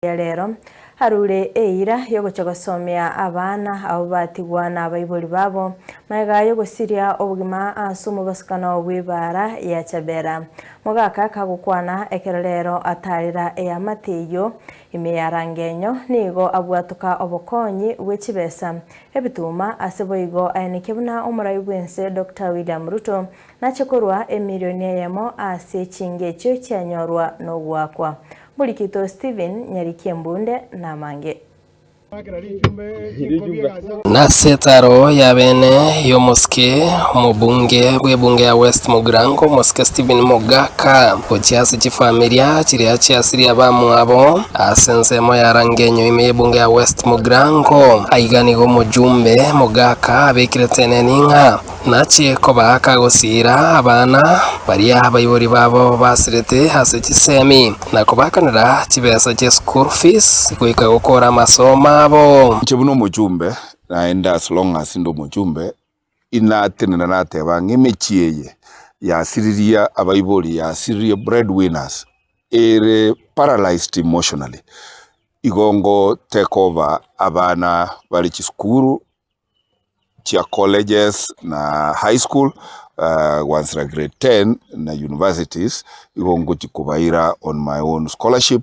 ya lero harure eira yogochogosomia abana abo batigwa na abaibori babo maiga yogosiria obugima asumo basikano bwibara ya Chabera mogaka kagukwana ekerero atarira ya mateyo imiyarangenyo nigo abwatuka obokonyi bwechibesa ebituma aseboigo ayenikebuna omurai bwense Dr. William Ruto nachekorwa emilioni yemo ase chingecho cyanyorwa no gwakwa Bulikito Steven Nyarikiembunde na mange. Nasetaro ya bene yo moske mubunge bwebunge ya West Mugrango moske Steven Mogaka ochiasi chifamilia chiri achiasiri abamu abo asensemo ya rangenyo ime bunge ya West Mugrango aigani go mujumbe Mogaka abekirete ninga nachi kobaka gosira abana baria abayibori babo basirete hase chisemi na kobakanira chibesa che school fees kuika gukora masoma abo chebuno mujumbe naenda as long as ndo mujumbe inatenena nateba ng'emechiyeye yasiriria abayibori yasiriria breadwinners ere paralyzed emotionally igongo take over abana bali chiskuru chia colleges na high school once na grade 10 na universities igongo chikubaira on my own scholarship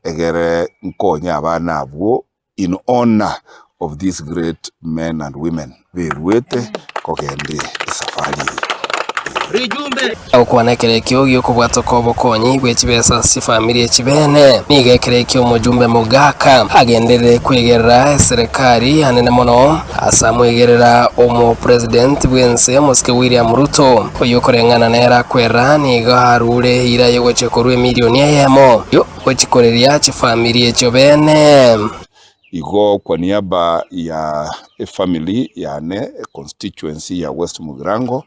egere nkonya abana abo in honor of these great men and women beruete kogende safari okwana kerekyo gyokubwato kobokonyi bwechibesa si family chibene nige kerekyo mujumbe Mogaka agendere kwegerera serikali anene mono asamwegerera omo president bwense moske William Ruto oyokorengana nera kwera niga harure ira yogochekorwe milioni yemo yo ochikoreria chi family echo bene igo kwa niaba ya family yane constituency ya West Mugrango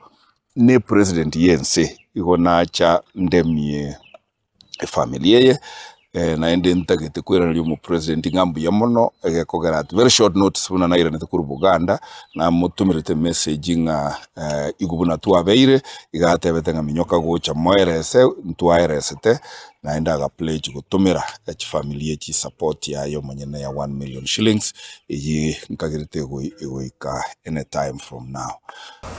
ne president yense igo nacha ndemie family ye naende ntagete kwera nyo mu president ngambu ya mono egekogera at very short notice buna naira netakuru Buganda na mutumirite message nga igubuna tuabeire igatebete nga minyoka gocha moerese ntuaeresete naenda ga pledge gutumira echi family echi support yayo monyene ya 1 million shillings iyi nkagirite goika anytime from now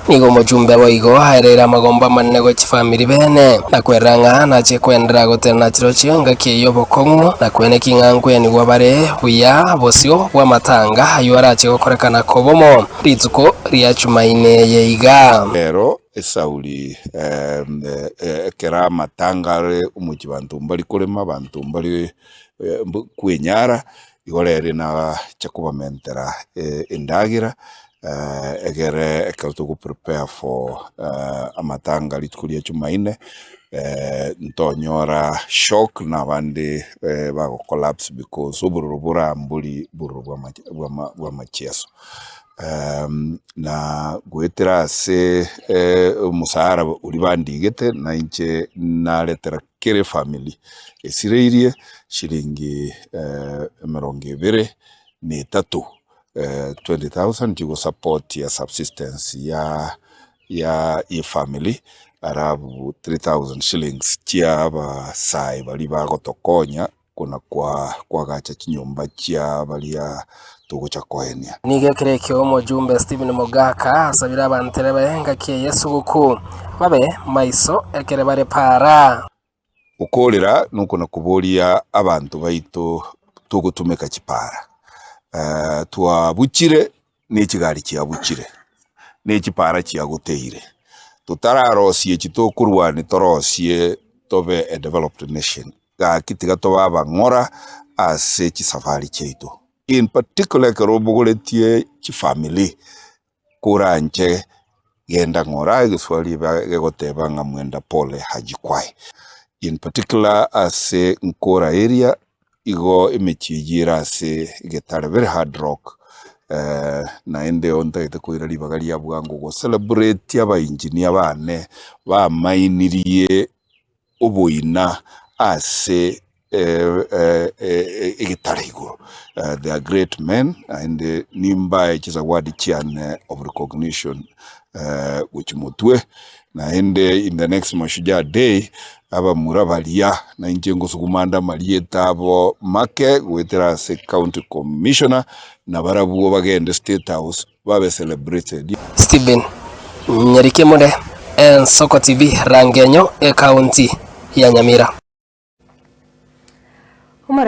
nigo mujumbe boigo harera magomba mannego chi family bene na kweranga na che kwendera gotena chiro chinga kiyo bokongo na kwene kingangwe ni gwabare buya bosio bwa matanga ayo arache gokorekana kobomo ritsuko riachumaine yeiga pero esauli kera matangare umuchibantu mbali kulema bantu mbali kwenyara igorere na chakubamentera endagira egere ekerto ku prepare for amatanga litkulia chumaine ntonyora shock na bande bago collapse because oburubura mbuli burubwa macheso na gwetera se musahara ulibandigete na inche naletera kere family esireirie shilingi 23 20,000 jigo support ya subsistence ya family arabu 3,000 shillings chia ba sai bali bagotokonya kuna kwa gacha chinyumba chia balia tugo cha kohenia nige kerekyo mujumbe Steven Mogaka asabira abantere bahenga kie Yesu guku babe maiso ekere bare para ukolera nuko nakubolia abantu baito tugutumeka chipara tuabuchire n'ekigari kiabuchire n'ekipara kiaguteire tutararosie chitokurwani torosie tobe a developed nation gakitiga toba bangora ase chisafari cheito in particular karobogoletie chifamily kuranche genda ngora giswali gegoteba nga mwenda pole hajikwai in particular ase nkora area igo imechijira ase getare very hard rock na ende onta itakwira libagali ya bwango go celebrate aba engineer bane ba mainiriye oboina ase getare igoro they are great men and nimba is award chian of recognition which mutwe na ende in the next Mashujaa Day aba murabalia na injengo sukumanda malieta abo make gwetera se county commissioner na barabuo bagende State House babe celebrated. Stephen Nyarikemode, Soko TV, Rangenyo, county ya Nyamira.